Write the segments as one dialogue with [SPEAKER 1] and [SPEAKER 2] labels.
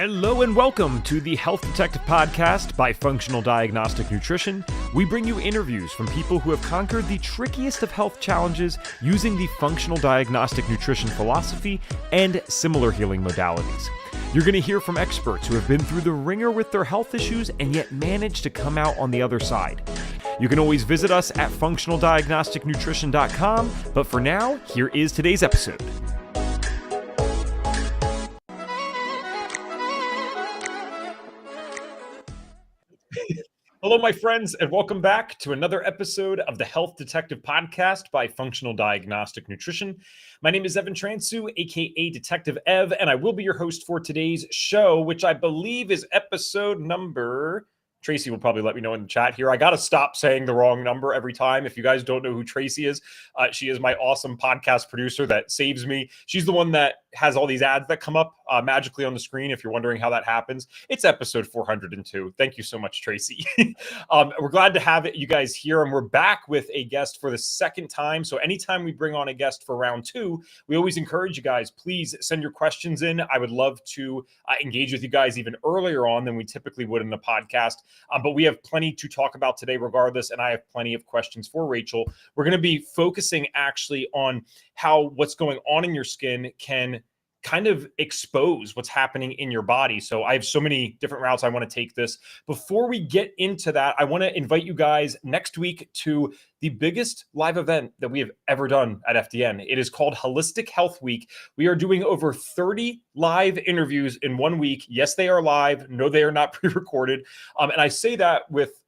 [SPEAKER 1] Hello and welcome to the Health Detective Podcast by Functional Diagnostic Nutrition. We bring you interviews from people who have conquered the trickiest of health challenges using the functional diagnostic nutrition philosophy and similar healing modalities. You're going to hear from experts who have been through the ringer with their health issues and yet managed to come out on the other side. You can always visit us at functionaldiagnosticnutrition.com, but for now, here is today's episode. Hello, my friends, and welcome back to another episode of the Health Detective Podcast by Functional Diagnostic Nutrition. My name is Evan Transu, aka Detective Ev, and I will be your host for today's show, which I believe is episode number... Tracy will probably let me know in the chat here. I got to stop saying the wrong number every time. If you guys don't know who Tracy is, she is my awesome podcast producer that saves me. She's the one that has all these ads that come up magically on the screen. If you're wondering how that happens, it's episode 402. Thank you so much, Tracy. We're glad to have you guys here, and we're back with a guest for the second time. So anytime we bring on a guest for round two, we always encourage you guys, please send your questions in. I would love to engage with you guys even earlier on than we typically would in the podcast. But we have plenty to talk about today regardless, and I have plenty of questions for Rachel. We're going to be focusing actually on how what's going on in your skin can kind of expose what's happening in your body. So I have so many different routes I want to take this. Before we get into that, I want to invite you guys next week to the biggest live event that we have ever done at FDN. It is called Holistic Health Week. We are doing over 30 live interviews in 1 week. Yes, they are live. No, they are not pre-recorded. And I say that with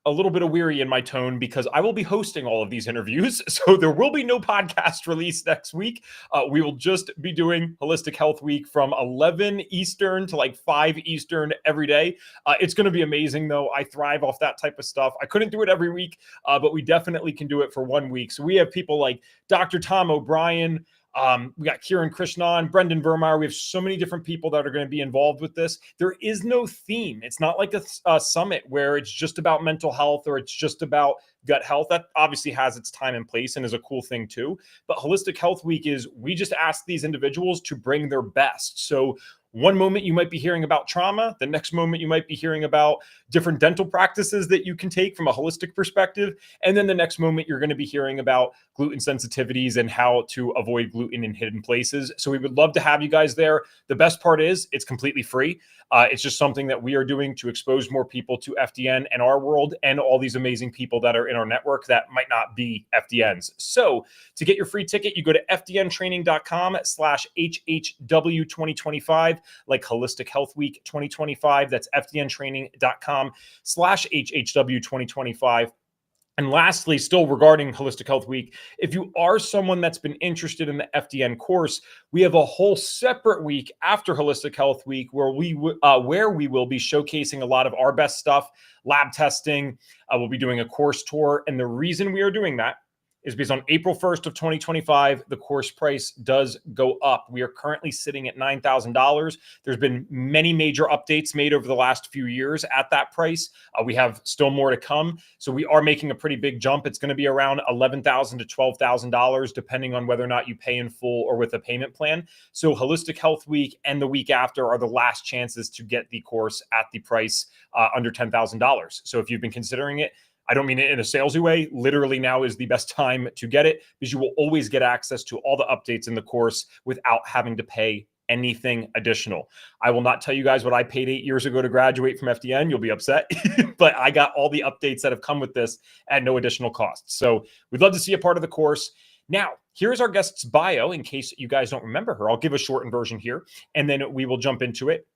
[SPEAKER 1] a little bit of weary in my tone because I will be hosting all of these interviews. So there will be no podcast release next week. We will just be doing Holistic Health Week from 11 Eastern to like 5 Eastern every day. It's going to be amazing though. I thrive off that type of stuff. I couldn't do it every week, but we definitely can do it for 1 week. So we have people like Dr. Tom O'Brien, we got Kieran Krishnan, Brendan Vermeyer. We have so many different people that are going to be involved with this. There is no theme. It's not like a summit where it's just about mental health or it's just about gut health. That obviously has its time and place and is a cool thing too. But Holistic Health Week is we just ask these individuals to bring their best. So one moment you might be hearing about trauma. The next moment you might be hearing about different dental practices that you can take from a holistic perspective. And then the next moment you're going to be hearing about gluten sensitivities and how to avoid gluten in hidden places. So we would love to have you guys there. The best part is it's completely free. It's just something that we are doing to expose more people to FDN and our world and all these amazing people that are in our network that might not be FDNs. So to get your free ticket, you go to fdntraining.com/HHW2025, like Holistic Health Week 2025. That's fdntraining.com/HHW2025. And lastly, still regarding Holistic Health Week, if you are someone that's been interested in the FDN course, we have a whole separate week after Holistic Health Week where we will be showcasing a lot of our best stuff, lab testing. We'll be doing a course tour. And the reason we are doing that is because on April 1st of 2025, the course price does go up. We are currently sitting at $9,000. There's been many major updates made over the last few years at that price. We have still more to come. So we are making a pretty big jump. It's going to be around $11,000 to $12,000, depending on whether or not you pay in full or with a payment plan. So Holistic Health Week and the week after are the last chances to get the course at the price under $10,000. So if you've been considering it, I don't mean it in a salesy way. Literally now is the best time to get it because you will always get access to all the updates in the course without having to pay anything additional. I will not tell you guys what I paid 8 years ago to graduate from FDN. You'll be upset, but I got all the updates that have come with this at no additional cost. So we'd love to see a part of the course. Now, here's our guest's bio in case you guys don't remember her. I'll give a shortened version here, and then we will jump into it.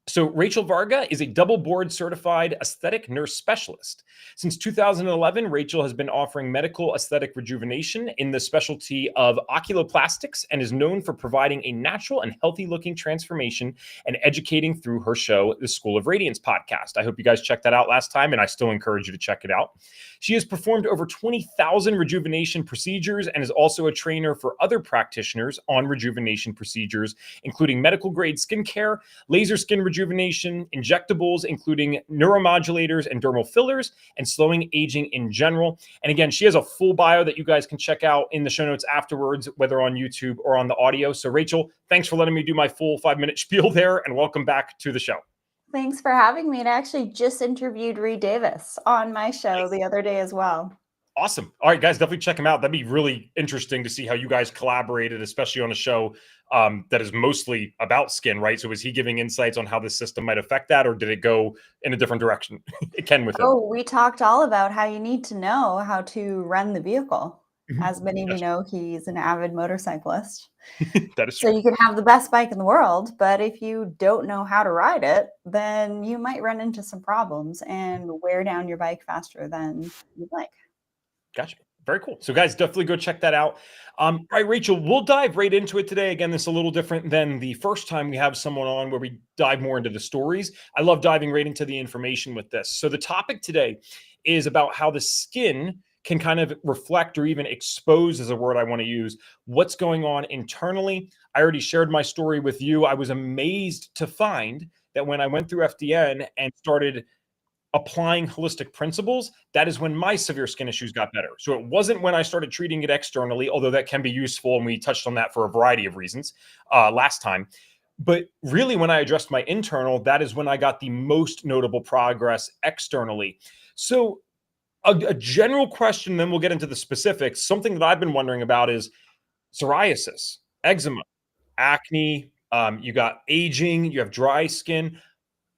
[SPEAKER 1] So Rachel Varga is a double board certified aesthetic nurse specialist. Since 2011, Rachel has been offering medical aesthetic rejuvenation in the specialty of oculoplastics and is known for providing a natural and healthy looking transformation and educating through her show, the School of Radiance podcast. I hope you guys checked that out last time, and I still encourage you to check it out. She has performed over 20,000 rejuvenation procedures and is also a trainer for other practitioners on rejuvenation procedures, including medical grade skincare, laser skin rejuvenation, rejuvenation, injectables, including neuromodulators and dermal fillers, and slowing aging in general. And again, she has a full bio that you guys can check out in the show notes afterwards, whether on YouTube or on the audio. So Rachel, thanks for letting me do my full 5-minute spiel there, and welcome back to the show.
[SPEAKER 2] Thanks for having me. And I actually just interviewed Reed Davis on my show the other day as well.
[SPEAKER 1] Awesome. All right, guys, definitely check him out. That'd be really interesting to see how you guys collaborated, especially on a show that is mostly about skin, right? So was he giving insights on how the system might affect that, or did it go in a different direction? It can with him.
[SPEAKER 2] Oh, we talked all about how you need to know how to run the vehicle. As many of you know, he's an avid motorcyclist.
[SPEAKER 1] That is true.
[SPEAKER 2] So you can have the best bike in the world, but if you don't know how to ride it, then you might run into some problems and wear down your bike faster than you'd like.
[SPEAKER 1] Gotcha. Very cool. So guys, definitely go check that out. All right, Rachel, we'll dive right into it today. Again, this is a little different than the first time we have someone on where we dive more into the stories. I love diving right into the information with this. So the topic today is about how the skin can kind of reflect or even expose, is a word I want to use, what's going on internally. I already shared my story with you. I was amazed to find that when I went through FDN and started applying holistic principles, that is when my severe skin issues got better. So it wasn't when I started treating it externally, although that can be useful, and we touched on that for a variety of reasons last time. But really, when I addressed my internal, that is when I got the most notable progress externally. So a general question, then we'll get into the specifics. Something that I've been wondering about is psoriasis, eczema, acne, you got aging, you have dry skin.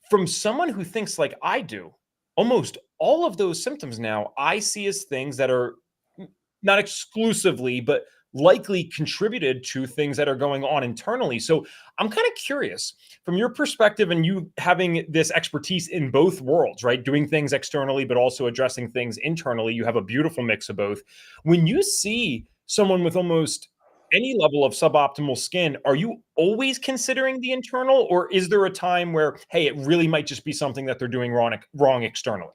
[SPEAKER 1] From someone who thinks like I do, almost all of those symptoms now I see as things that are not exclusively, but likely contributed to things that are going on internally. So I'm kind of curious from your perspective, and you having this expertise in both worlds, right? Doing things externally, but also addressing things internally. You have a beautiful mix of both. When you see someone with almost any level of suboptimal skin, are you always considering the internal, or is there a time where, hey, it really might just be something that they're doing wrong externally?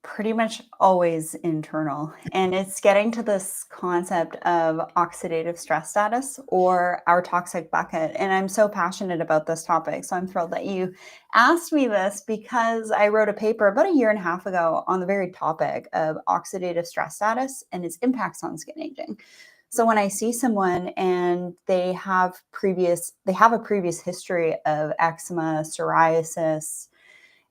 [SPEAKER 2] Pretty much always internal. And it's getting to this concept of oxidative stress status, or our toxic bucket. And I'm so passionate about this topic. So I'm thrilled that you asked me this, because I wrote a paper about a year and a half ago on the very topic of oxidative stress status and its impacts on skin aging. So when I see someone and they have a previous history of eczema, psoriasis,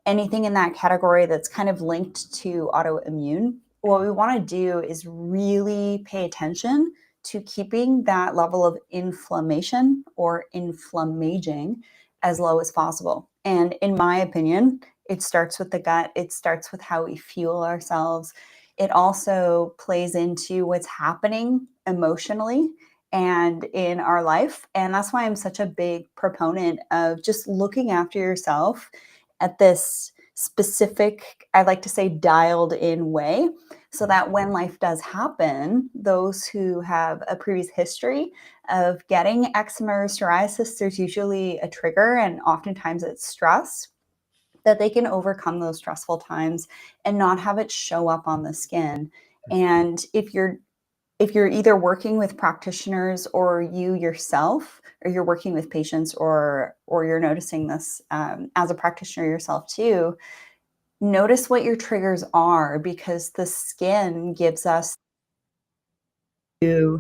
[SPEAKER 2] anything in that category that's kind of linked to autoimmune, what we want to do is really pay attention to keeping that level of inflammation or inflammaging as low as possible. And in my opinion, it starts with the gut. It starts with how we fuel ourselves. It also plays into what's happening emotionally and in our life. And that's why I'm such a big proponent of just looking after yourself at this specific, I like to say, dialed in way, so that when life does happen, those who have a previous history of getting eczema or psoriasis, there's usually a trigger, and oftentimes it's stress, that they can overcome those stressful times and not have it show up on the skin. And if you're either working with practitioners, or you yourself, or you're working with patients, or you're noticing this as a practitioner yourself too, notice what your triggers are, because the skin gives us a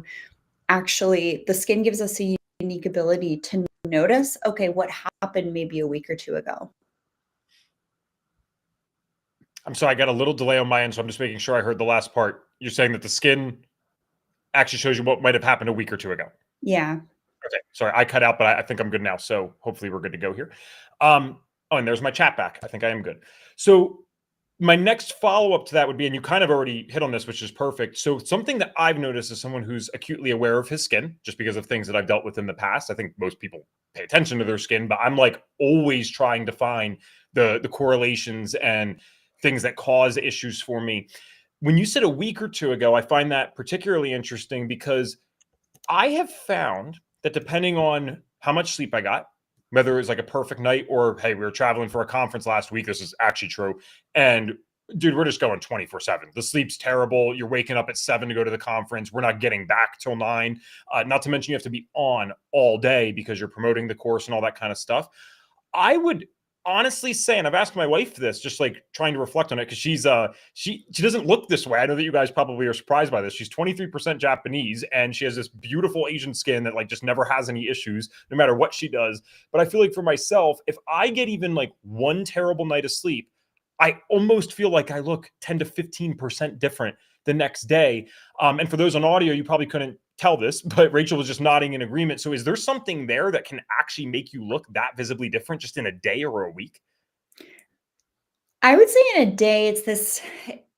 [SPEAKER 2] unique ability to notice, okay, what happened maybe a week or two ago.
[SPEAKER 1] I'm sorry, I got a little delay on my end, so I'm just making sure I heard the last part. You're saying that the skin actually shows you what might have happened a week or two ago.
[SPEAKER 2] Yeah.
[SPEAKER 1] Okay. Sorry, I cut out, but I think I'm good now. So hopefully we're good to go here. And there's my chat back. I think I am good. So my next follow-up to that would be, and you kind of already hit on this, which is perfect. So something that I've noticed as someone who's acutely aware of his skin, just because of things that I've dealt with in the past. I think most people pay attention to their skin, but I'm like always trying to find the correlations and things that cause issues for me. When you said a week or two ago, I find that particularly interesting, because I have found that depending on how much sleep I got, whether it was like a perfect night, or, hey, we were traveling for a conference last week. This is actually true. And dude, we're just going 24/7. The sleep's terrible. You're waking up at 7 to go to the conference. We're not getting back till 9. Not to mention you have to be on all day because you're promoting the course and all that kind of stuff. I would honestly say, and I've asked my wife this, just like trying to reflect on it, because she doesn't look this way. I know that you guys probably are surprised by this. She's 23% Japanese, and she has this beautiful Asian skin that like just never has any issues, no matter what she does. But I feel like for myself, if I get even like one terrible night of sleep, I almost feel like I look 10 to 15% different the next day. And for those on audio, you probably couldn't tell this, but Rachel was just nodding in agreement. So is there something there that can actually make you look that visibly different just in a day or a week?
[SPEAKER 2] I would say in a day, it's this,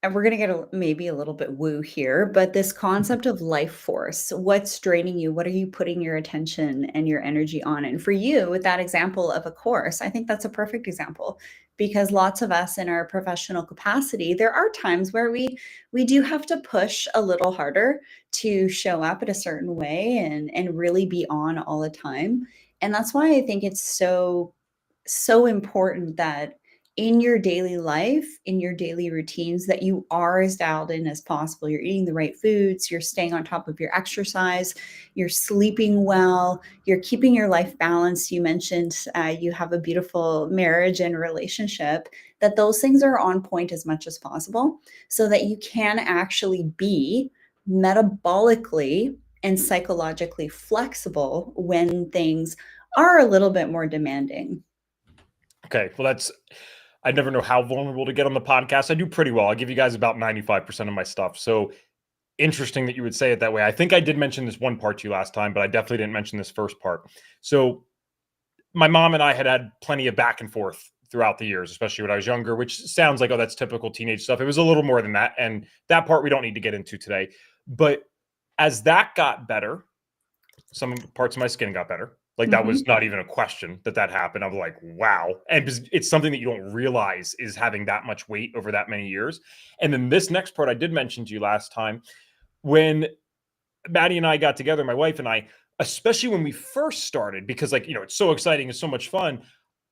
[SPEAKER 2] and we're going to get maybe a little bit woo here, but this concept of life force. What's draining you? What are you putting your attention and your energy on? And for you, with that example of a course, I think that's a perfect example, because lots of us in our professional capacity, there are times where we do have to push a little harder to show up in a certain way and really be on all the time. And that's why I think it's so important that in your daily life, in your daily routines, that you are as dialed in as possible. You're eating the right foods, you're staying on top of your exercise, you're sleeping well, you're keeping your life balanced. You mentioned you have a beautiful marriage and relationship, that those things are on point as much as possible so that you can actually be metabolically and psychologically flexible when things are a little bit more demanding.
[SPEAKER 1] Okay, well, I never know how vulnerable to get on the podcast. I do pretty well. I'll give you guys about 95% of my stuff. So interesting that you would say it that way. I think I did mention this one part to you last time, but I definitely didn't mention this first part. So my mom and I had plenty of back and forth throughout the years, especially when I was younger, which sounds like, oh, that's typical teenage stuff. It was a little more than that. And that part we don't need to get into today. But as that got better, some parts of my skin got better. Like that was not even a question that happened. I was like, wow. And it's something that you don't realize is having that much weight over that many years. And then this next part I did mention to you last time, when Maddie and I got together, my wife and I, especially when we first started, because like, it's so exciting, it's so much fun.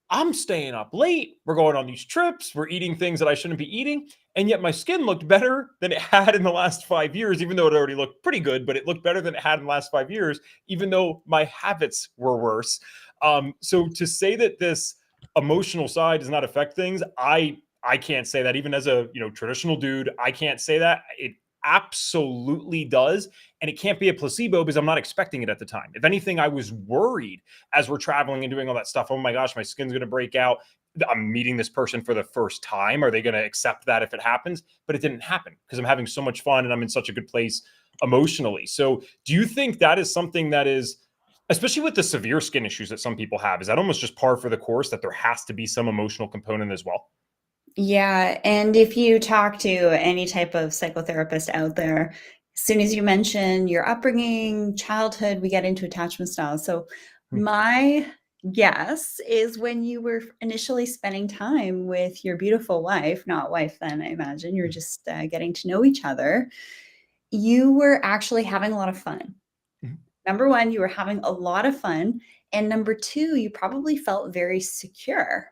[SPEAKER 1] I'm staying up late. We're going on these trips. We're eating things that I shouldn't be eating. And yet my skin looked better than it had in the last 5 years, even though it already looked pretty good, but it looked better than it had in the last 5 years, even though my habits were worse. So to say that this emotional side does not affect things, I can't say that. Even as a traditional dude, I can't say that. It absolutely does. And it can't be a placebo because I'm not expecting it at the time. If anything, I was worried as we're traveling and doing all that stuff. Oh my gosh, my skin's going to break out. I'm meeting this person for the first time. Are they going to accept that if it happens? But it didn't happen because I'm having so much fun and I'm in such a good place emotionally. So do you think that is something that is, especially with the severe skin issues that some people have, is that almost just par for the course, that there has to be some emotional component as well?
[SPEAKER 2] Yeah, and if you talk to any type of psychotherapist out there, as soon as you mention your upbringing, childhood, we get into attachment styles. So
[SPEAKER 1] Hmm.
[SPEAKER 2] my guess is when you were initially spending time with your beautiful wife, not wife then, I imagine, you're just getting to know each other, you were actually having a lot of fun.
[SPEAKER 1] Mhm.
[SPEAKER 2] Number one, you were having a lot of fun. And number two, you probably felt very secure.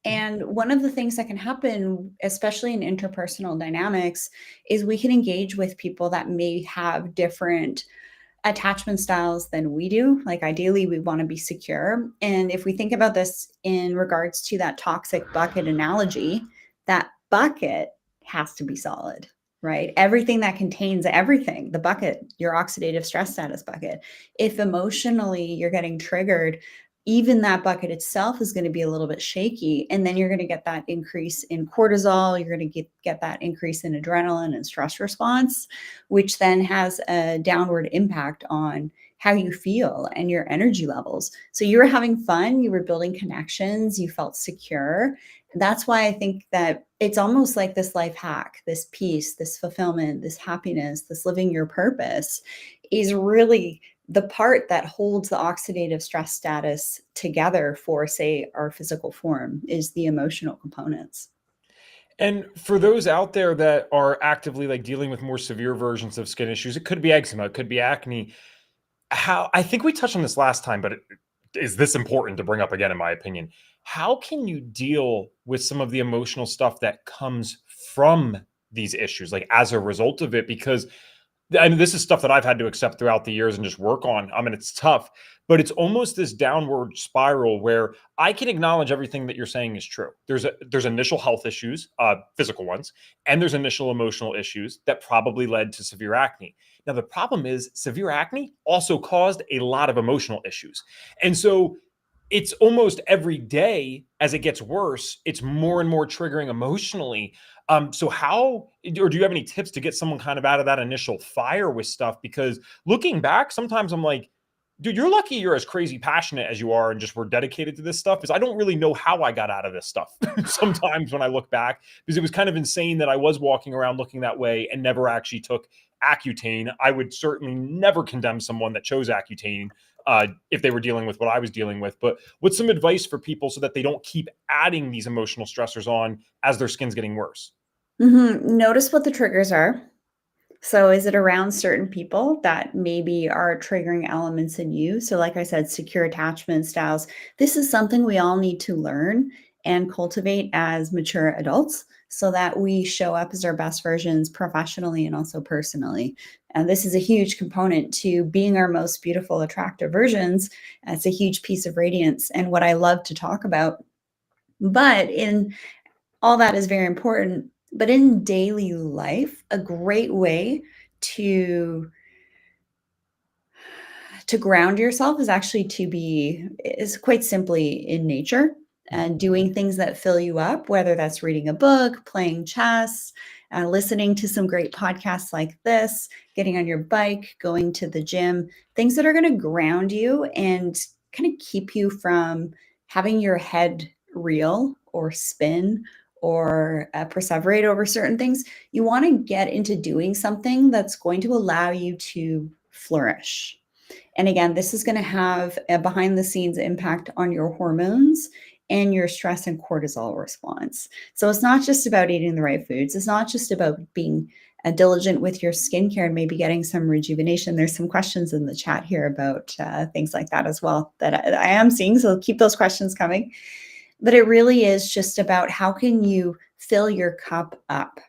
[SPEAKER 1] Mhm.
[SPEAKER 2] And one of the things that can happen, especially in interpersonal dynamics, is we can engage with people that may have different attachment styles than we do. Like ideally, we want to be secure. And if we think about this in regards to that toxic bucket analogy, that bucket has to be solid, right? Everything that contains everything, the bucket, your oxidative stress status bucket. If emotionally you're getting triggered, even that bucket itself is going to be a little bit shaky. And then you're going to get that increase in cortisol. You're going to get that increase in adrenaline and stress response, which then has a downward impact on how you feel and your energy levels. So you were having fun, you were building connections, you felt secure. That's why I think that it's almost like this life hack, this peace, this fulfillment, this happiness, this living your purpose is really the part that holds the oxidative stress status together for, say, our physical form is the emotional components.
[SPEAKER 1] And for those out there that are actively like dealing with more severe versions of skin issues, it could be eczema, it could be acne. How, I think we touched on this last time, but is this important to bring up again, in my opinion? How can you deal with some of the emotional stuff that comes from these issues, like as a result of it? Because I mean, this is stuff that I've had to accept throughout the years and just work on. I mean, it's tough, but it's almost this downward spiral where I can acknowledge everything that you're saying is true. There's initial health issues, physical ones, and there's initial emotional issues that probably led to severe acne. Now, the problem is severe acne also caused a lot of emotional issues. And so it's almost every day as it gets worse, it's more and more triggering emotionally. So how, or do you have any tips to get someone kind of out of that initial fire with stuff? Because looking back, sometimes I'm like, dude, you're lucky you're as crazy passionate as you are and just were dedicated to this stuff, because I don't really know how I got out of this stuff sometimes when I look back, because it was kind of insane that I was walking around looking that way and never actually took Accutane. I would certainly never condemn someone that chose Accutane if they were dealing with what I was dealing with. But what's some advice for people so that they don't keep adding these emotional stressors on as their skin's getting worse?
[SPEAKER 2] Notice what the triggers are. So is it around certain people that maybe are triggering elements in you? So like I said, secure attachment styles. This is something we all need to learn and cultivate as mature adults so that we show up as our best versions professionally and also personally. And this is a huge component to being our most beautiful, attractive versions. It's a huge piece of radiance and what I love to talk about. But in all that is very important. But in daily life, a great way to ground yourself is quite simply in nature and doing things that fill you up, whether that's reading a book, playing chess, listening to some great podcasts like this, getting on your bike, going to the gym, things that are going to ground you and kind of keep you from having your head reel or spin or perseverate over certain things. You want to get into doing something that's going to allow you to flourish. And again, this is going to have a behind the scenes impact on your hormones and your stress and cortisol response. So it's not just about eating the right foods. It's not just about being diligent with your skincare and maybe getting some rejuvenation. There's some questions in the chat here about things like that as well that I am seeing. So keep those questions coming. But it really is just about how can you fill your cup up,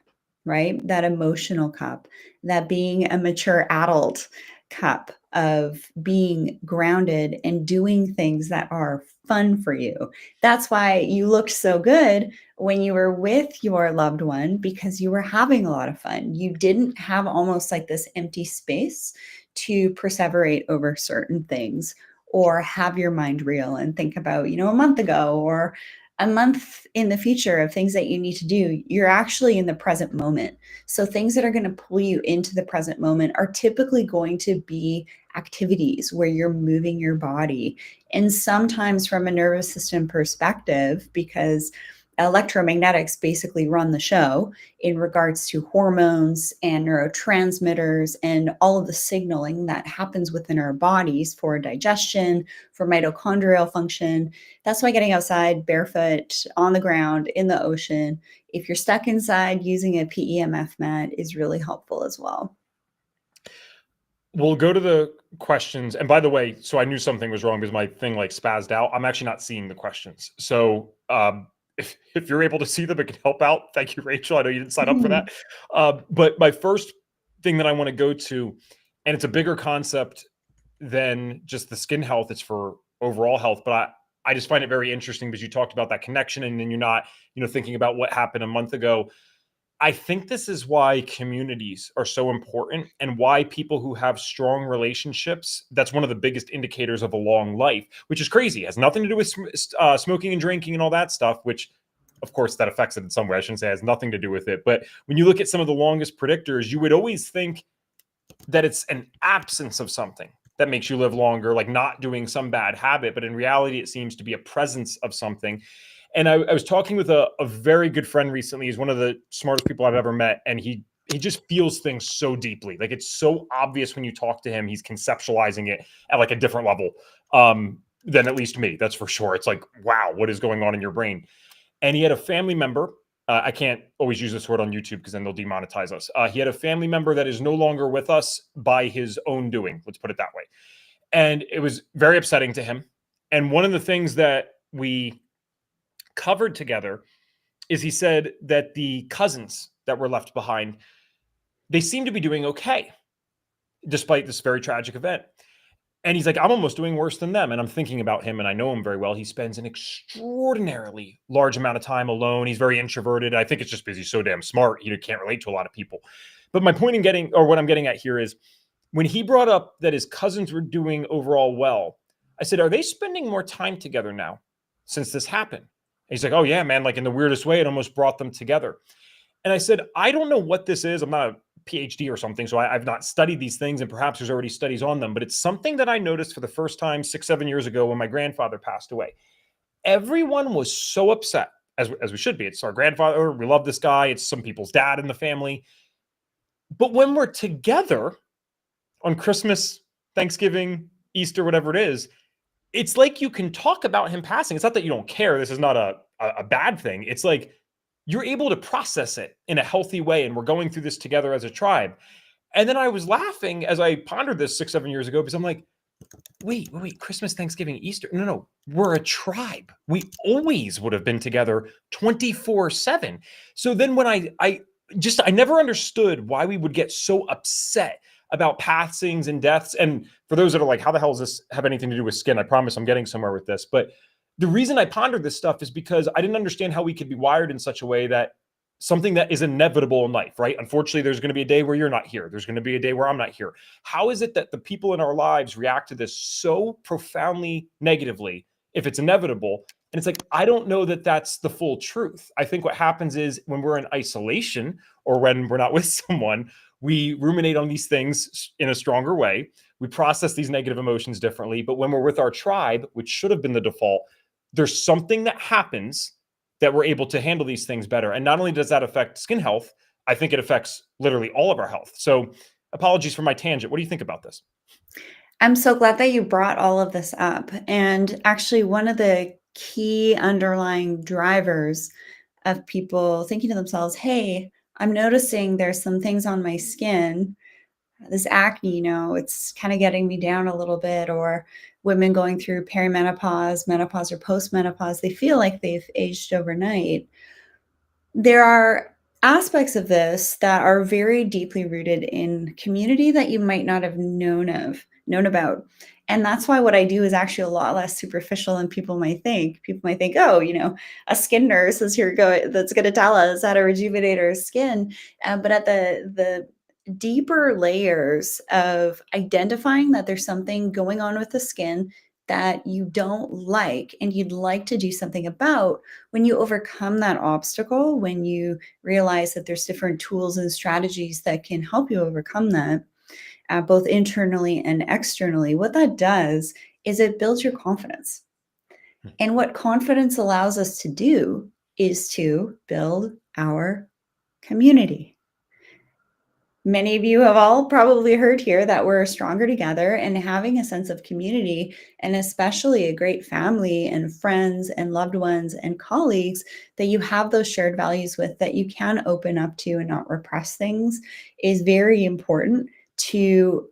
[SPEAKER 2] right? That emotional cup, that being a mature adult cup of being grounded and doing things that are fun for you. That's why you looked so good when you were with your loved one, because you were having a lot of fun. You didn't have almost like this empty space to perseverate over certain things or have your mind reel and think about, a month ago or a month in the future of things that you need to do. You're actually in the present moment. So things that are going to pull you into the present moment are typically going to be activities where you're moving your body. And sometimes from a nervous system perspective, because electromagnetics basically run the show in regards to hormones and neurotransmitters and all of the signaling that happens within our bodies for digestion, for mitochondrial function. That's why getting outside barefoot on the ground in the ocean, if you're stuck inside, using a PEMF mat is really helpful as well.
[SPEAKER 1] We'll go to the questions. And by the way, so I knew something was wrong because my thing like spazzed out. I'm actually not seeing the questions. So if you're able to see them, it can help out. Thank you, Rachel. I know you didn't sign up for that. But my first thing that I want to go to, and it's a bigger concept than just the skin health, it's for overall health. But I just find it very interesting because you talked about that connection and then you're not, thinking about what happened a month ago. I think this is why communities are so important and why people who have strong relationships, that's one of the biggest indicators of a long life, which is crazy. It has nothing to do with smoking and drinking and all that stuff, which of course that affects it in some way. I shouldn't say it has nothing to do with it. But when you look at some of the longest predictors, you would always think that it's an absence of something that makes you live longer, like not doing some bad habit. But in reality, it seems to be a presence of something. And I was talking with a very good friend recently. He's one of the smartest people I've ever met. And he just feels things so deeply. Like it's so obvious when you talk to him, he's conceptualizing it at like a different level than at least me. That's for sure. It's like, wow, what is going on in your brain? And he had a family member. I can't always use this word on YouTube because then they'll demonetize us. He had a family member that is no longer with us by his own doing. Let's put it that way. And it was very upsetting to him. And one of the things that we covered together is he said that the cousins that were left behind, they seem to be doing okay despite this very tragic event. And he's like, I'm almost doing worse than them. And I'm thinking about him, and I know him very well. He spends an extraordinarily large amount of time alone. He's very introverted. I think it's just because he's so damn smart. He can't relate to a lot of people. But my point in getting, or what I'm getting at here is, when he brought up that his cousins were doing overall well, I said, are they spending more time together now since this happened? And he's like, oh yeah, man, like in the weirdest way, it almost brought them together. And I said, I don't know what this is. I'm not a PhD or something, so I've not studied these things, and perhaps there's already studies on them, but it's something that I noticed for the first time 6-7 years ago when my grandfather passed away. Everyone was so upset, as we should be. It's our grandfather. We love this guy. It's some people's dad in the family. But when we're together on Christmas, Thanksgiving, Easter, whatever it is, it's like you can talk about him passing. It's not that you don't care. This is not a bad thing. It's like you're able to process it in a healthy way, and we're going through this together as a tribe. And then I was laughing as I pondered this 6-7 years ago, because I'm like, wait, Christmas, Thanksgiving, Easter. No, we're a tribe. We always would have been together 24/7. So then when I never understood why we would get so upset about passings and deaths. And for those that are like, how the hell does this have anything to do with skin? I promise I'm getting somewhere with this. But the reason I pondered this stuff is because I didn't understand how we could be wired in such a way that something that is inevitable in life, right? Unfortunately, there's going to be a day where you're not here. There's going to be a day where I'm not here. How is it that the people in our lives react to this so profoundly negatively if it's inevitable? And it's like, I don't know that that's the full truth. I think what happens is when we're in isolation or when we're not with someone, we ruminate on these things in a stronger way. We process these negative emotions differently. But when we're with our tribe, which should have been the default, there's something that happens that we're able to handle these things better. And not only does that affect skin health, I think it affects literally all of our health. So apologies for my tangent. What do you think about this?
[SPEAKER 2] I'm so glad that you brought all of this up. And actually, one of the key underlying drivers of people thinking to themselves, hey, I'm noticing there's some things on my skin, this acne, it's kind of getting me down a little bit, or women going through perimenopause, menopause, or postmenopause, they feel like they've aged overnight. There are aspects of this that are very deeply rooted in community that you might not have known about. And that's why what I do is actually a lot less superficial than people might think. People might think, oh, a skin nurse is here that's going to tell us how to rejuvenate our skin. But at the deeper layers of identifying that there's something going on with the skin that you don't like and you'd like to do something about, when you overcome that obstacle, when you realize that there's different tools and strategies that can help you overcome that, both internally and externally, what that does is it builds your confidence. And what confidence allows us to do is to build our community. Many of you have all probably heard here that we're stronger together, and having a sense of community, and especially a great family and friends and loved ones and colleagues that you have those shared values with, that you can open up to and not repress things, is very important to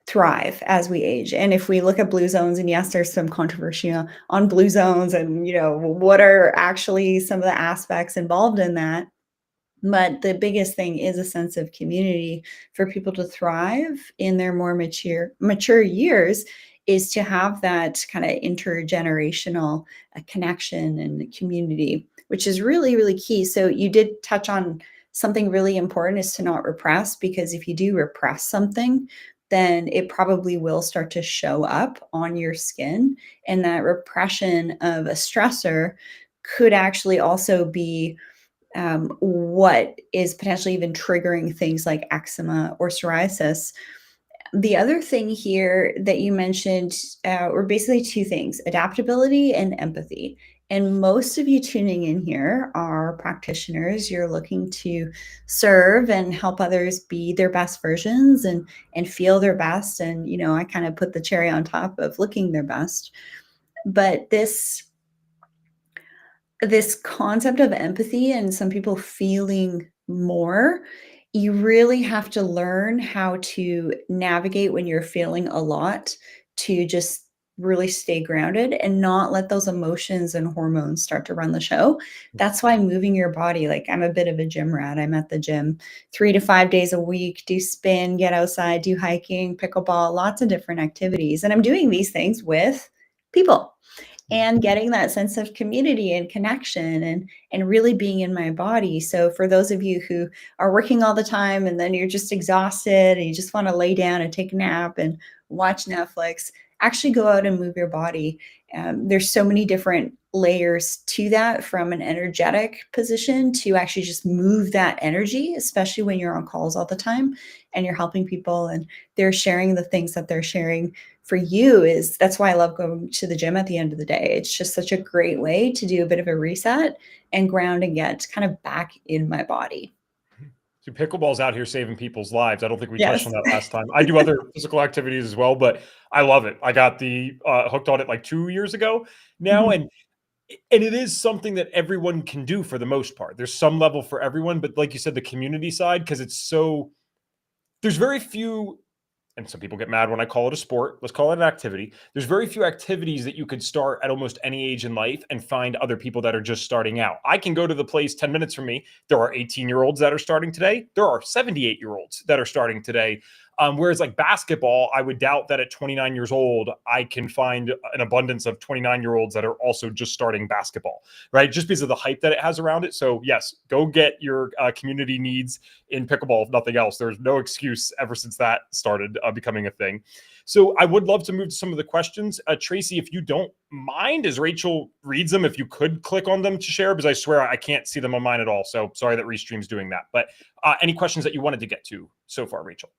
[SPEAKER 2] thrive as we age. And if we look at blue zones, and yes, there's some controversy on blue zones and, what are actually some of the aspects involved in that. But the biggest thing is a sense of community. For people to thrive in their more mature years is to have that kind of intergenerational connection and community, which is really, really key. So you did touch on something really important, is to not repress, because if you do repress something, then it probably will start to show up on your skin. And that repression of a stressor could actually also be what is potentially even triggering things like eczema or psoriasis. The other thing here that you mentioned were basically two things: adaptability and empathy. And most of you tuning in here are practitioners. You're looking to serve and help others be their best versions and feel their best. And, I kind of put the cherry on top of looking their best. But this concept of empathy and some people feeling more, you really have to learn how to navigate when you're feeling a lot, to just really stay grounded and not let those emotions and hormones start to run the show. That's why moving your body, like I'm a bit of a gym rat. I'm at the gym 3 to 5 days a week, do spin, get outside, do hiking, pickleball, lots of different activities. And I'm doing these things with people and getting that sense of community and connection and really being in my body. So for those of you who are working all the time and then you're just exhausted and you just want to lay down and take a nap and watch Netflix, actually go out and move your body. There's so many different layers to that, from an energetic position to actually just move that energy, especially when you're on calls all the time and you're helping people and they're sharing the things that they're sharing for you. That's why I love going to the gym at the end of the day. It's just such a great way to do a bit of a reset and ground and get kind of back in my body.
[SPEAKER 1] So pickleball's out here saving people's lives. I don't think we touched
[SPEAKER 2] Yes.
[SPEAKER 1] on that last time. I do other physical activities as well, but I love it. I got the hooked on it like 2 years ago now,
[SPEAKER 2] Mhm.
[SPEAKER 1] and it is something that everyone can do for the most part. There's some level for everyone, but like you said, the community side, because there's very few, and some people get mad when I call it a sport. Let's call it an activity. There's very few activities that you could start at almost any age in life and find other people that are just starting out. I can go to the place 10 minutes from me. There are 18-year-olds that are starting today. There are 78-year-olds that are starting today. Whereas like basketball, I would doubt that at 29 years old, I can find an abundance of 29-year-olds that are also just starting basketball, right? Just because of the hype that it has around it. So yes, go get your community needs in pickleball, if nothing else. There's no excuse ever since that started becoming a thing. So I would love to move to some of the questions. Tracy, if you don't mind, as Rachel reads them, if you could click on them to share, because I swear I can't see them on mine at all. So sorry that Restream's doing that. But any questions that you wanted to get to so far, Rachel?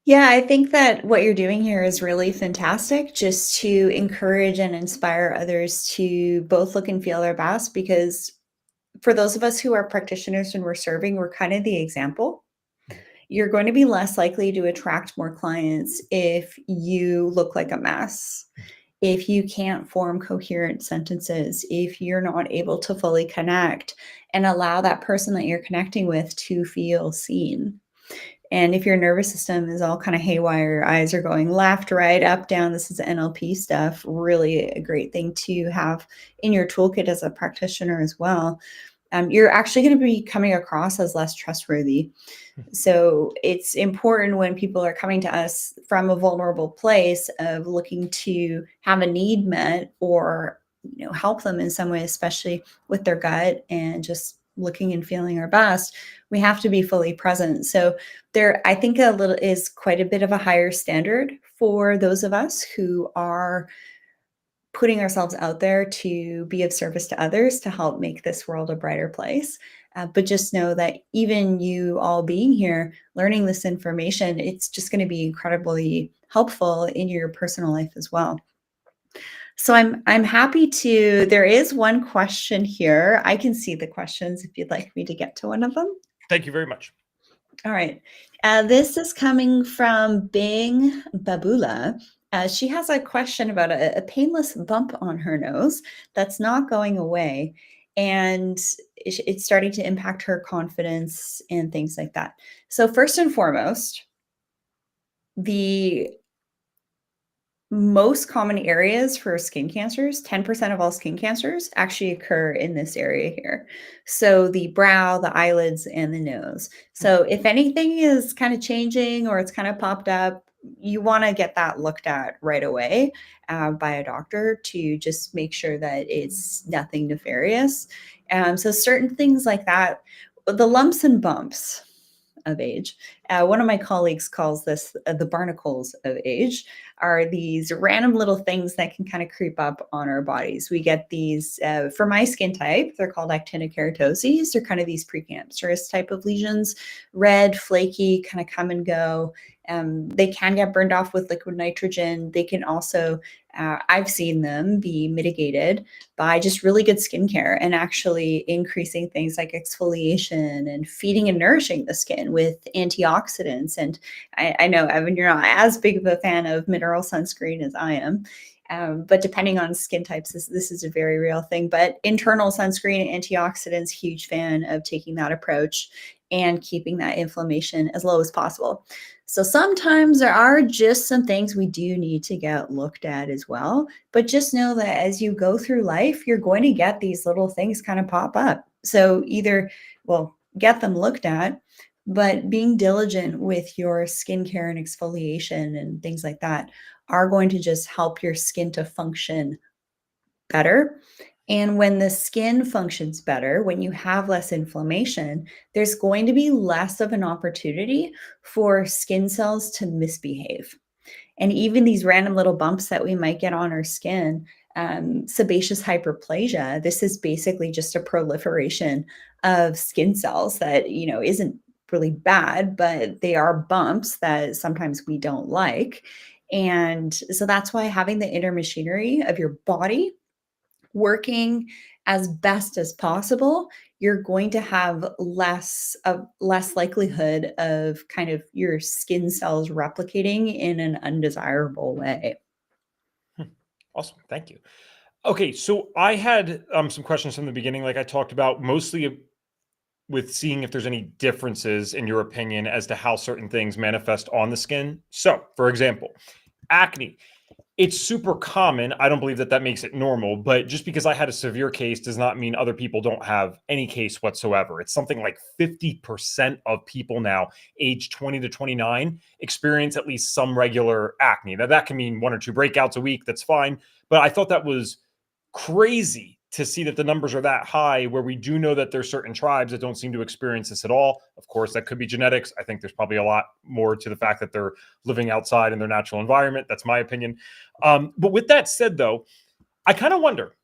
[SPEAKER 2] Yeah, I think that what you're doing here is really fantastic, just to encourage and inspire others to both look and feel their best. Because for those of us who are practitioners and we're serving, we're kind of the example. You're going to be less likely to attract more clients if you look like a mess, if you can't form coherent sentences, if you're not able to fully connect and allow that person that you're connecting with to feel seen. And if your nervous system is all kind of haywire, your eyes are going left, right, up, down, this is NLP stuff, really a great thing to have in your toolkit as a practitioner as well. You're actually going to be coming across as less trustworthy. So it's important when people are coming to us from a vulnerable place of looking to have a need met or help them in some way, especially with their gut and just looking and feeling our best. We have to be fully present. So there, I think a little is quite a bit of a higher standard for those of us who are putting ourselves out there to be of service to others to help make this world a brighter place. But just know that even you all being here, learning this information, it's just going to be incredibly helpful in your personal life as well. So I'm happy to. There is one question here. I can see the questions if you'd like me to get to one of them.
[SPEAKER 1] Thank you very much.
[SPEAKER 2] All right. This is coming from Bing Babula. She has a question about a painless bump on her nose that's not going away. And it's starting to impact her confidence and things like that. So, first and foremost, the most common areas for skin cancers, 10% of all skin cancers actually occur in this area here. So the brow, the eyelids, and the nose. So if anything is kind of changing or it's kind of popped up, you want to get that looked at right away by a doctor to just make sure that it's nothing nefarious. So certain things like that, the lumps and bumps of age. One of my colleagues calls this the barnacles of age, are these random little things that can kind of creep up on our bodies. We get these, for my skin type, they're called actinic keratoses. They're kind of these precancerous type of lesions, red, flaky, kind of come and go. They can get burned off with liquid nitrogen. They can also, I've seen them be mitigated by just really good skincare and actually increasing things like exfoliation and feeding and nourishing the skin with antioxidants. And I know, Evan, you're not as big of a fan of mineral sunscreen as I am. But depending on skin types, this is a very real thing. But internal sunscreen, antioxidants, huge fan of taking that approach. and keeping that inflammation as low as possible. So sometimes there are just some things we do need to get looked at as well. But just know that as you go through life, you're going to get these little things kind of pop up. So either, well, get them looked at, but being diligent with your skincare and exfoliation and things like that are going to just help your skin to function better. And when the skin functions better, when you have less inflammation, there's going to be less of an opportunity for skin cells to misbehave. And even these random little bumps that we might get on our skin, sebaceous hyperplasia, this is basically just a proliferation of skin cells that, isn't really bad, but they are bumps that sometimes we don't like. And so that's why having the inner machinery of your body working as best as possible, you're going to have less likelihood of kind of your skin cells replicating in an undesirable way.
[SPEAKER 1] Awesome. Thank you. Okay, so I had some questions from the beginning, like I talked about, mostly with seeing if there's any differences in your opinion as to how certain things manifest on the skin. So, for example, acne. It's super common. I don't believe that that makes it normal, but just because I had a severe case does not mean other people don't have any case whatsoever. It's something like 50% of people now, age 20 to 29, experience at least some regular acne. Now, that can mean 1 or 2 breakouts a week. That's fine. But I thought that was crazy to see that the numbers are that high, where we do know that there's certain tribes that don't seem to experience this at all. Of course, that could be genetics. I think there's probably a lot more to the fact that they're living outside in their natural environment. That's my opinion. But with that said, though, I kind of wonder,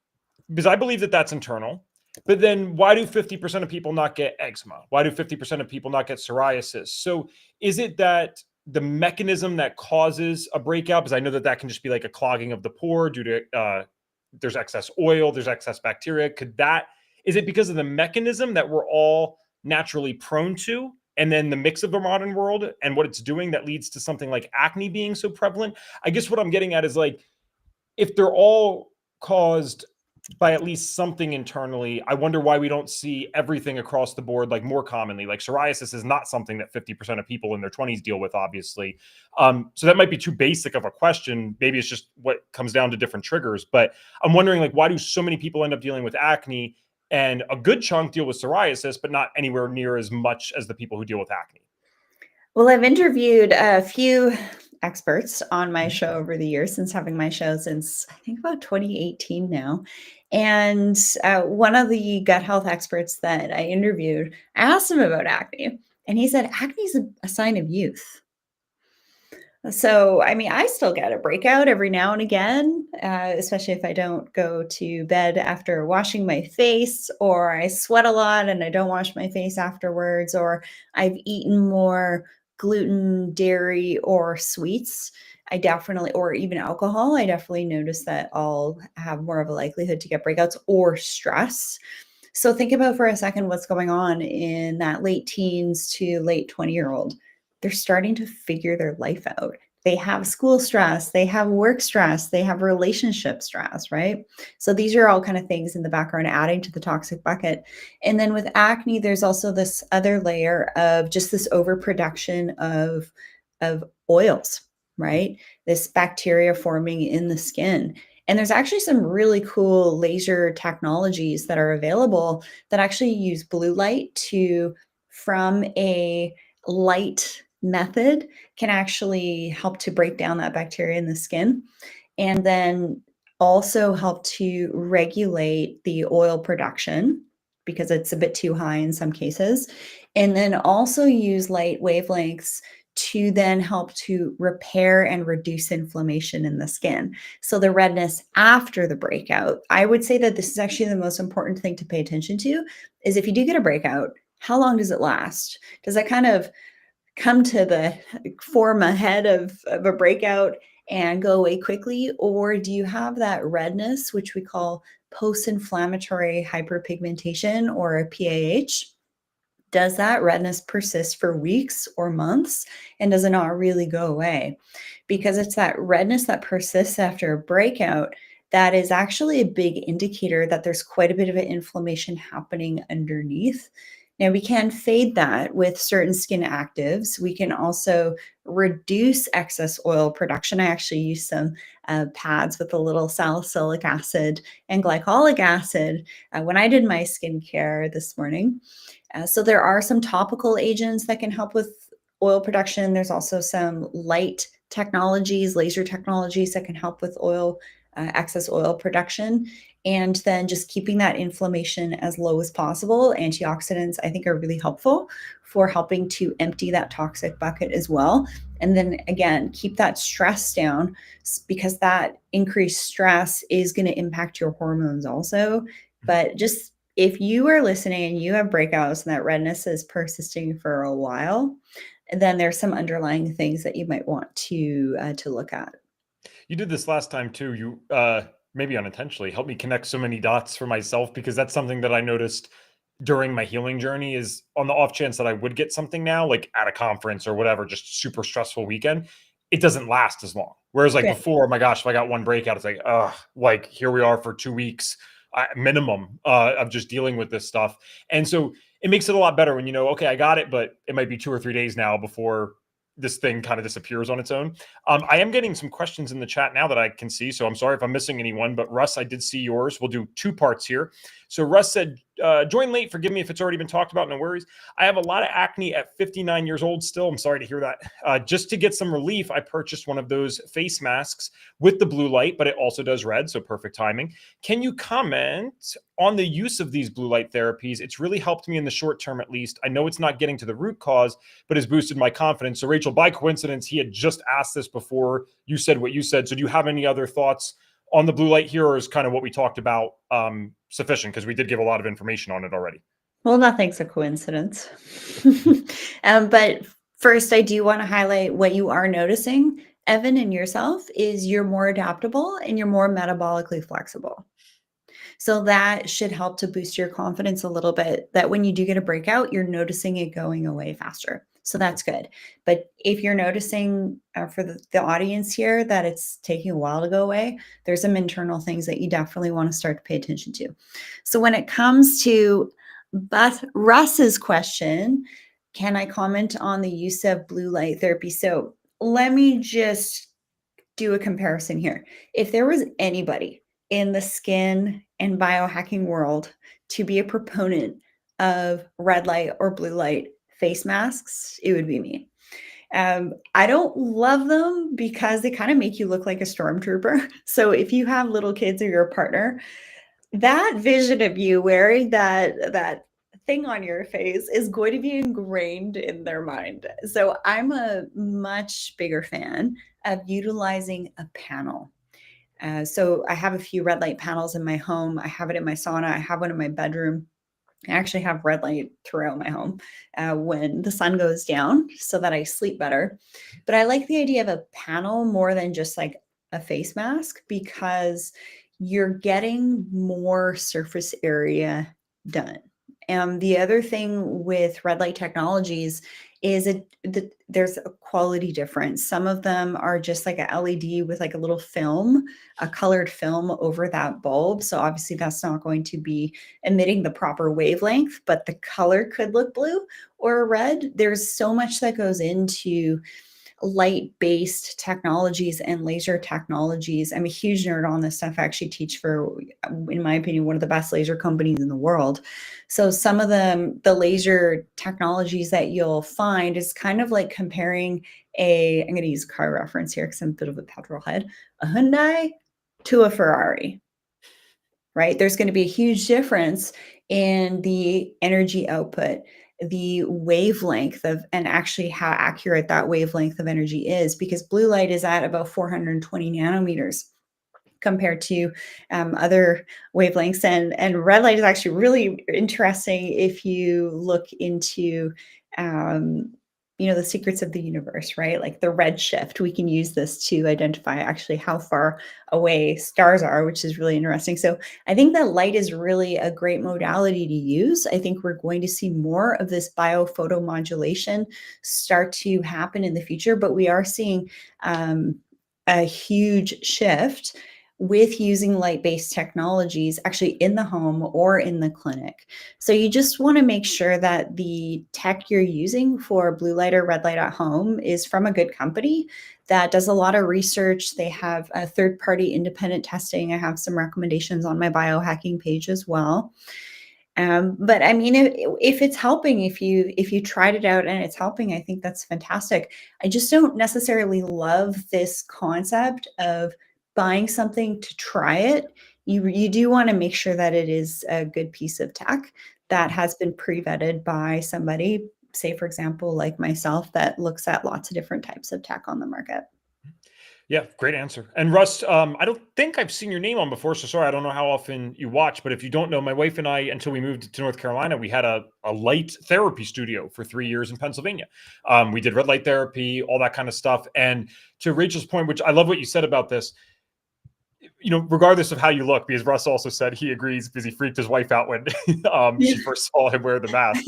[SPEAKER 1] because I believe that that's internal, but then why do 50% of people not get eczema? Why do 50% of people not get psoriasis? So is it that the mechanism that causes a breakout, because I know that that can just be like a clogging of the pore due to there's excess oil, there's excess bacteria. Is it because of the mechanism that we're all naturally prone to? And then the mix of the modern world and what it's doing that leads to something like acne being so prevalent? I guess what I'm getting at is, like, if they're all caused by at least something internally, I wonder why we don't see everything across the board, like, more commonly. Like, psoriasis is not something that 50% of people in their 20s deal with, obviously. So that might be too basic of a question. Maybe it's just what comes down to different triggers. But I'm wondering, like, why do so many people end up dealing with acne and a good chunk deal with psoriasis, but not anywhere near as much as the people who deal with acne?
[SPEAKER 2] Well, I've interviewed a few experts on my show over the years since having my show since I think about 2018 now. And one of the gut health experts that I interviewed, I asked him about acne, and he said acne is a sign of youth. So, I mean, I still get a breakout every now and again, especially if I don't go to bed after washing my face, or I sweat a lot and I don't wash my face afterwards, or I've eaten more gluten, dairy, or sweets. Or even alcohol, I definitely notice that I'll have more of a likelihood to get breakouts or stress. So, think about for a second what's going on in that late teens to late 20-year-old. They're starting to figure their life out. They have school stress, they have work stress, they have relationship stress, right? So these are all kind of things in the background adding to the toxic bucket. And then with acne, there's also this other layer of just this overproduction of oils, right? This bacteria forming in the skin. And there's actually some really cool laser technologies that are available that actually use blue light from a light method, can actually help to break down that bacteria in the skin, and then also help to regulate the oil production because it's a bit too high in some cases, and then also use light wavelengths to then help to repair and reduce inflammation in the skin. So the redness after the breakout, I would say that this is actually the most important thing to pay attention to, is if you do get a breakout, how long does it last? Does that kind of come to the form ahead of a breakout and go away quickly? Or do you have that redness, which we call post-inflammatory hyperpigmentation, or a PAH? Does that redness persist for weeks or months? And does it not really go away? Because it's that redness that persists after a breakout that is actually a big indicator that there's quite a bit of an inflammation happening underneath. Now, we can fade that with certain skin actives. We can also reduce excess oil production. I actually use some pads with a little salicylic acid and glycolic acid when I did my skincare this morning. So there are some topical agents that can help with oil production. There's also some light technologies, laser technologies that can help with excess oil production. And then just keeping that inflammation as low as possible. Antioxidants, I think, are really helpful for helping to empty that toxic bucket as well. And then again, keep that stress down, because that increased stress is going to impact your hormones also. But just if you are listening and you have breakouts and that redness is persisting for a while, then there's some underlying things that you might want to look at.
[SPEAKER 1] You did this last time too. You maybe unintentionally helped me connect so many dots for myself, because that's something that I noticed during my healing journey. Is on the off chance that I would get something now, like at a conference or whatever, just super stressful weekend, it doesn't last as long. Whereas like
[SPEAKER 2] Good.
[SPEAKER 1] before, my gosh, if I got one breakout, it's like, like here we are for 2 weeks minimum of just dealing with this stuff. And so it makes it a lot better when you know, okay, I got it, but it might be 2 or 3 days now before this thing kind of disappears on its own. I am getting some questions in the chat now that I can see, so I'm sorry if I'm missing anyone, but Russ, I did see yours. We'll do two parts here. So Russ said, join late, forgive me if it's already been talked about, no worries. I have a lot of acne at 59 years old still. I'm sorry to hear that. Just to get some relief, I purchased one of those face masks with the blue light, but it also does red, so perfect timing. Can you comment on the use of these blue light therapies? It's really helped me in the short term, at least. I know it's not getting to the root cause, but has boosted my confidence. So Rachel, by coincidence, he had just asked this before you said what you said. So do you have any other thoughts on the blue light here, or is kind of what we talked about sufficient? Because we did give a lot of information on it already.
[SPEAKER 2] Well, nothing's a coincidence. But first, I do want to highlight what you are noticing, Evan, in yourself, is you're more adaptable and you're more metabolically flexible. So that should help to boost your confidence a little bit, that when you do get a breakout, you're noticing it going away faster. So that's good. But if you're noticing for the audience here that it's taking a while to go away, there's some internal things that you definitely want to start to pay attention to. So when it comes to Russ's question, can I comment on the use of blue light therapy? So let me just do a comparison here. If there was anybody in the skin and biohacking world to be a proponent of red light or blue light face masks, it would be me. I don't love them because they kind of make you look like a stormtrooper. So if you have little kids or your partner, that vision of you wearing that thing on your face is going to be ingrained in their mind. So I'm a much bigger fan of utilizing a panel. So I have a few red light panels in my home. I have it in my sauna. I have one in my bedroom. I actually have red light throughout my home when the sun goes down so that I sleep better. But I like the idea of a panel more than just like a face mask, because you're getting more surface area done. And the other thing with red light technologies is there's a quality difference. Some of them are just like a LED with like a little film, a colored film over that bulb. So obviously that's not going to be emitting the proper wavelength, but the color could look blue or red. There's so much that goes into light-based technologies and laser technologies. I'm a huge nerd on this stuff. I actually teach for, in my opinion, one of the best laser companies in the world. So some of the laser technologies that you'll find is kind of like comparing I'm going to use a car reference here because I'm a bit of a petrol head, a Hyundai to a Ferrari, right? There's going to be a huge difference in the energy output, the wavelength of, and actually how accurate that wavelength of energy is, because blue light is at about 420 nanometers compared to other wavelengths. And red light is actually really interesting if you look into the secrets of the universe, right? Like the red shift, we can use this to identify actually how far away stars are, which is really interesting. So I think that light is really a great modality to use. I think we're going to see more of this biophotomodulation start to happen in the future, but we are seeing a huge shift with using light-based technologies actually in the home or in the clinic. So you just want to make sure that the tech you're using for blue light or red light at home is from a good company that does a lot of research. They have a third-party independent testing. I have some recommendations on my biohacking page as well. But I mean, if it's helping, if you tried it out and it's helping, I think that's fantastic. I just don't necessarily love this concept of buying something to try it. You do want to make sure that it is a good piece of tech that has been pre-vetted by somebody, say for example, like myself, that looks at lots of different types of tech on the market.
[SPEAKER 1] Yeah, great answer. And Russ, I don't think I've seen your name on before, so sorry, I don't know how often you watch, but if you don't know, my wife and I, until we moved to North Carolina, we had a light therapy studio for 3 years in Pennsylvania. We did red light therapy, all that kind of stuff. And to Rachel's point, which I love what you said about this, regardless of how you look, because Russ also said he agrees because he freaked his wife out when she first saw him wear the mask.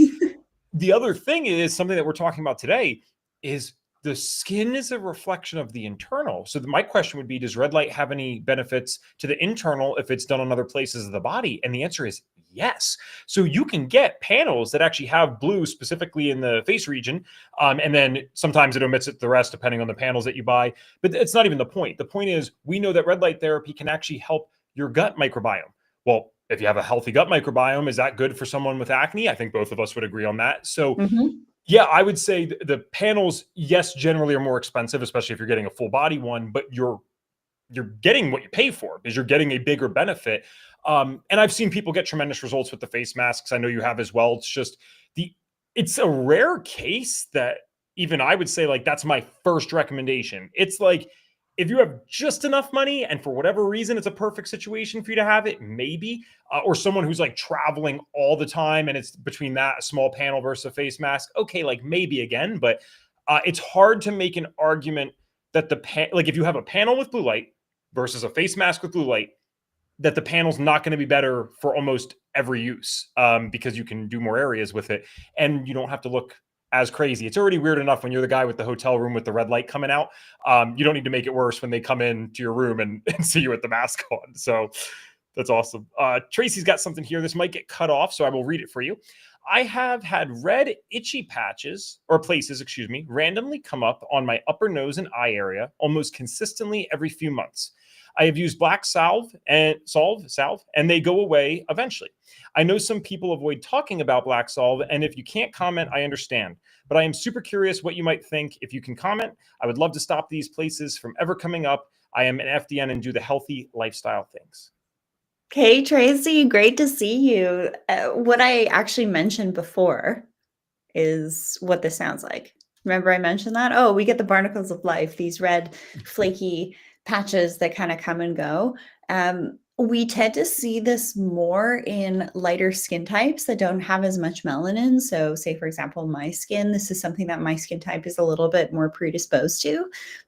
[SPEAKER 1] The other thing is something that we're talking about today is the skin is a reflection of the internal. So my question would be, does red light have any benefits to the internal if it's done on other places of the body? And the answer is yes. So you can get panels that actually have blue specifically in the face region. And then sometimes it omits it the rest depending on the panels that you buy. But it's not even the point. The point is we know that red light therapy can actually help your gut microbiome. Well, if you have a healthy gut microbiome, is that good for someone with acne? I think both of us would agree on that. So yeah, I would say the panels, yes, generally are more expensive, especially if you're getting a full body one, but you're getting what you pay for because you're getting a bigger benefit. And I've seen people get tremendous results with the face masks. I know you have as well. It's just it's a rare case that even I would say like that's my first recommendation. It's like if you have just enough money and for whatever reason it's a perfect situation for you to have it, maybe, or someone who's like traveling all the time and it's between that a small panel versus a face mask, okay, like maybe again, but it's hard to make an argument that like if you have a panel with blue light versus a face mask with blue light, that the panel's not going to be better for almost every use because you can do more areas with it and you don't have to look as crazy. It's already weird enough when you're the guy with the hotel room with the red light coming out. You don't need to make it worse when they come into your room and see you with the mask on. So that's awesome. Tracy's got something here. This might get cut off, so I will read it for you. I have had red itchy patches or places, randomly come up on my upper nose and eye area almost consistently every few months. I have used black salve, and they go away eventually. I know some people avoid talking about black salve, and if you can't comment, I understand. But I am super curious what you might think. If you can comment, I would love to stop these places from ever coming up. I am an FDN and do the healthy lifestyle things.
[SPEAKER 2] Hey, Tracy, great to see you. What I actually mentioned before is what this sounds like. Remember I mentioned that? Oh, we get the barnacles of life, these red flaky patches that kind of come and go. We tend to see this more in lighter skin types that don't have as much melanin. So say, for example, my skin, this is something that my skin type is a little bit more predisposed to,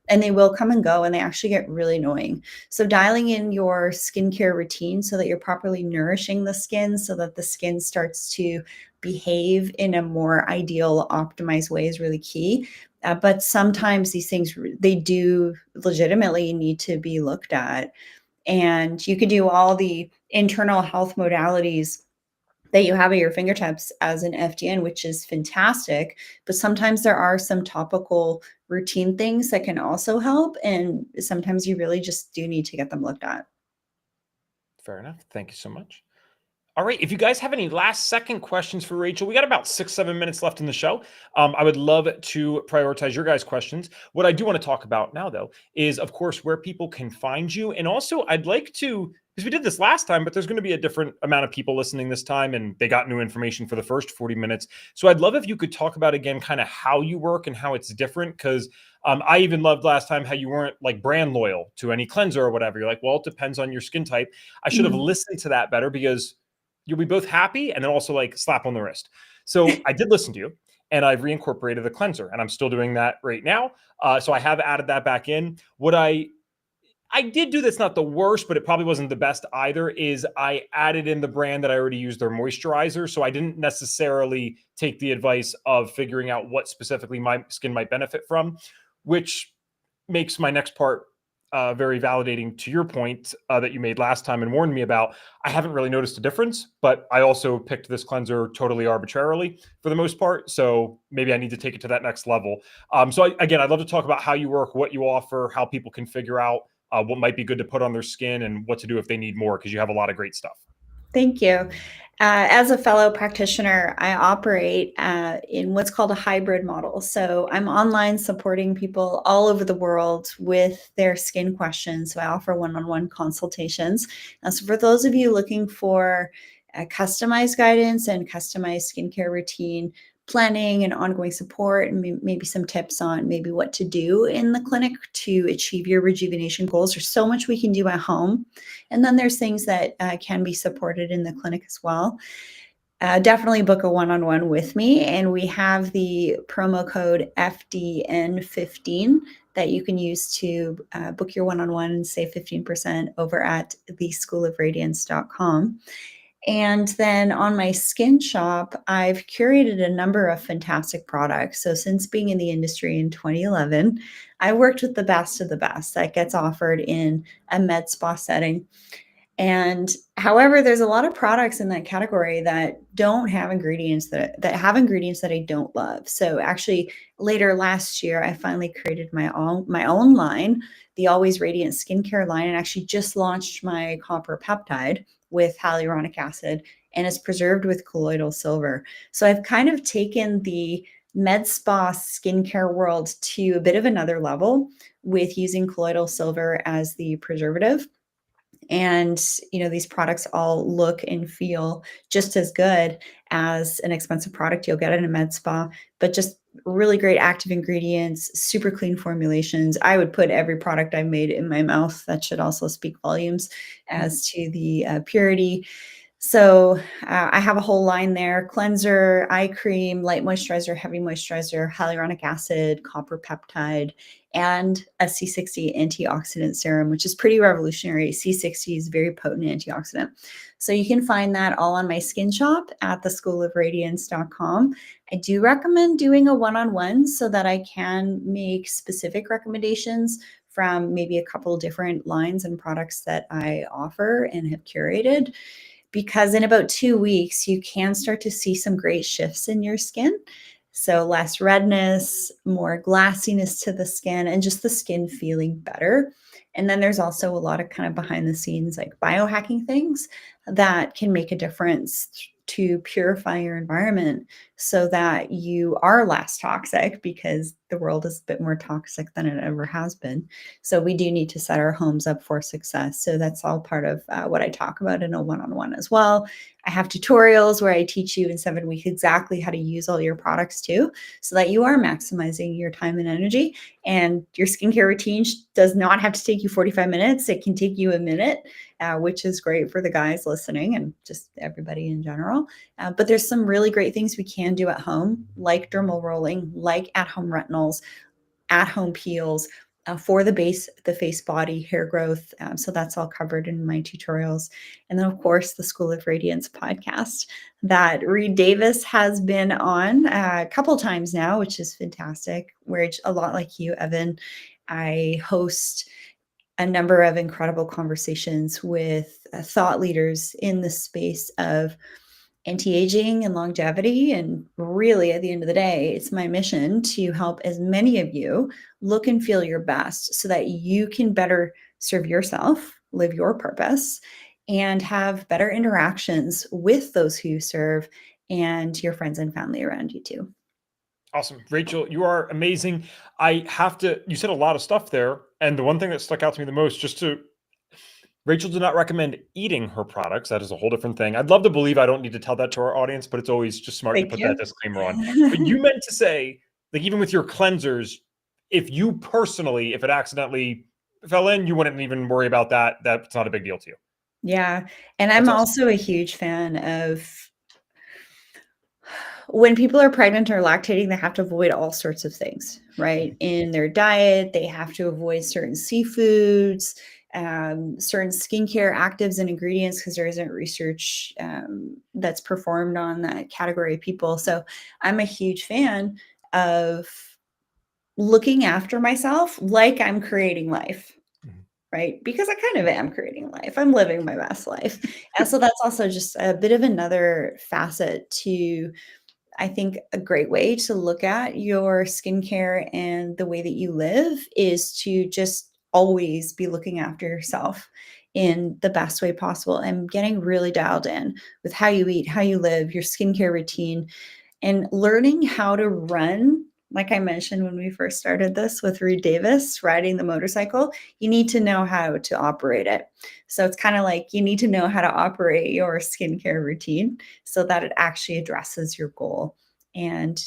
[SPEAKER 2] and they will come and go and they actually get really annoying. So dialing in your skincare routine so that you're properly nourishing the skin so that the skin starts to behave in a more ideal, optimized way is really key. But sometimes these things, they do legitimately need to be looked at. And you could do all the internal health modalities that you have at your fingertips as an FDN, which is fantastic. But sometimes there are some topical routine things that can also help. And sometimes you really just do need to get them looked at.
[SPEAKER 1] Fair enough. Thank you so much. All right. If you guys have any last second questions for Rachel, we got about 6-7 minutes left in the show. I would love to prioritize your guys' questions. What I do want to talk about now, though, is, of course, where people can find you. And also, I'd like to, because we did this last time, but there's going to be a different amount of people listening this time, and they got new information for the first 40 minutes. So I'd love if you could talk about, again, kind of how you work and how it's different, because I even loved last time how you weren't like brand loyal to any cleanser or whatever. You're like, well, it depends on your skin type. I should have listened to that better because you'll be both happy and then also like slap on the wrist. So I did listen to you and I've reincorporated the cleanser and I'm still doing that right now. So I have added that back in. What I did do that's not the worst, but it probably wasn't the best either, is I added in the brand that I already used their moisturizer. So I didn't necessarily take the advice of figuring out what specifically my skin might benefit from, which makes my next part very validating to your point that you made last time and warned me about. I haven't really noticed a difference, but I also picked this cleanser totally arbitrarily for the most part. So maybe I need to take it to that next level. Again, I'd love to talk about how you work, what you offer, how people can figure out what might be good to put on their skin and what to do if they need more, because you have a lot of great stuff.
[SPEAKER 2] Thank you. As a fellow practitioner, I operate in what's called a hybrid model. So I'm online supporting people all over the world with their skin questions. So I offer one-on-one consultations. So for those of you looking for customized guidance and customized skincare routine, planning and ongoing support, and maybe some tips on maybe what to do in the clinic to achieve your rejuvenation goals. There's so much we can do at home. And then there's things that can be supported in the clinic as well. Definitely book a one-on-one with me. And we have the promo code FDN15 that you can use to book your one-on-one and save 15% over at theschoolofradiance.com. And then on my skin shop, I've curated a number of fantastic products. So since being in the industry in 2011, I worked with the best of the best that gets offered in a med spa setting. And however, there's a lot of products in that category that don't have ingredients that have ingredients that I don't love. So actually later last year, I finally created my own line, the Always Radiant skincare line, and actually just launched my copper peptide with hyaluronic acid, and it's preserved with colloidal silver. So I've kind of taken the med spa skincare world to a bit of another level with using colloidal silver as the preservative. And, these products all look and feel just as good as an expensive product you'll get in a med spa, but just really great active ingredients, super clean formulations. I would put every product I made in my mouth. That should also speak volumes as to the purity. So I have a whole line there: cleanser, eye cream, light moisturizer, heavy moisturizer, hyaluronic acid, copper peptide, and a C60 antioxidant serum, which is pretty revolutionary. C60 is a very potent antioxidant. So you can find that all on my skin shop at theschoolofradiance.com. I do recommend doing a one-on-one so that I can make specific recommendations from maybe a couple different lines and products that I offer and have curated, because in about 2 weeks, you can start to see some great shifts in your skin. So less redness, more glassiness to the skin, and just the skin feeling better. And then there's also a lot of kind of behind the scenes, like biohacking things that can make a difference to purify your environment so that you are less toxic, because the world is a bit more toxic than it ever has been. So we do need to set our homes up for success. So that's all part of what I talk about in a one-on-one as well. I have tutorials where I teach you in 7 weeks exactly how to use all your products too, so that you are maximizing your time and energy. And your skincare routine does not have to take you 45 minutes. It can take you a minute, which is great for the guys listening and just everybody in general. But there's some really great things we can do at home, like dermal rolling, like at-home retinols, at-home peels, for the face, body, hair growth. So that's all covered in my tutorials. And then, of course, the School of Radiance podcast that Reed Davis has been on a couple times now, which is fantastic, where a lot like you, Evan, I host a number of incredible conversations with thought leaders in the space of anti-aging and longevity. And really, at the end of the day, it's my mission to help as many of you look and feel your best so that you can better serve yourself, live your purpose, and have better interactions with those who you serve and your friends and family around you too.
[SPEAKER 1] Awesome. Rachel, you are amazing. You said a lot of stuff there. And the one thing that stuck out to me the most, Rachel did not recommend eating her products. That is a whole different thing. I'd love to believe I don't need to tell that to our audience, but it's always just smart to put that disclaimer on. But you meant to say, like, even with your cleansers, if it accidentally fell in, you wouldn't even worry about that. That's not a big deal to you.
[SPEAKER 2] Yeah. And I'm also a huge fan of when people are pregnant or lactating, they have to avoid all sorts of things, right? In their diet, they have to avoid certain seafoods, certain skincare actives and ingredients, because there isn't research that's performed on that category of people. So I'm a huge fan of looking after myself like I'm creating life. right? Because I kind of am creating life. I'm living my best life. And so that's also just a bit of another facet to, I think, a great way to look at your skincare and the way that you live is to just always be looking after yourself in the best way possible and getting really dialed in with how you eat, how you live, your skincare routine, and learning how to run. Like I mentioned when we first started this with Reed Davis riding the motorcycle, you need to know how to operate it. So it's kind of like you need to know how to operate your skincare routine so that it actually addresses your goal. And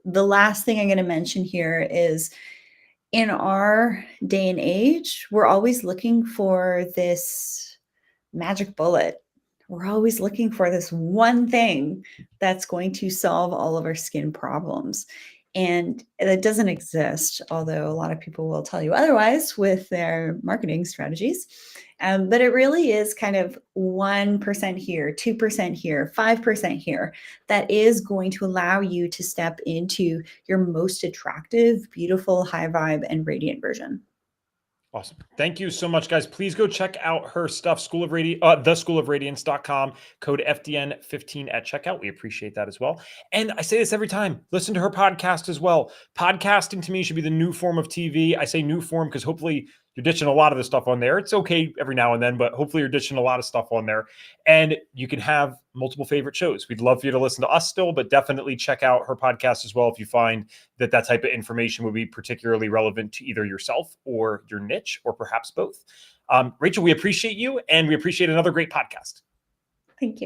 [SPEAKER 2] the last thing I'm going to mention here is in our day and age, we're always looking for this magic bullet. We're always looking for this one thing that's going to solve all of our skin problems. And it doesn't exist, although a lot of people will tell you otherwise with their marketing strategies. But it really is kind of 1% here, 2% here, 5% here that is going to allow you to step into your most attractive, beautiful, high vibe, and radiant version.
[SPEAKER 1] Awesome. Thank you so much, guys. Please go check out her stuff, theschoolofradiance.com, code FDN15 at checkout. We appreciate that as well. And I say this every time, listen to her podcast as well. Podcasting to me should be the new form of TV. I say new form because hopefully you're ditching a lot of the stuff on there. It's okay every now and then, but hopefully you're ditching a lot of stuff on there. And you can have multiple favorite shows. We'd love for you to listen to us still, but definitely check out her podcast as well if you find that that type of information would be particularly relevant to either yourself or your niche, or perhaps both. Rachel, we appreciate you, and we appreciate another great podcast.
[SPEAKER 2] Thank you.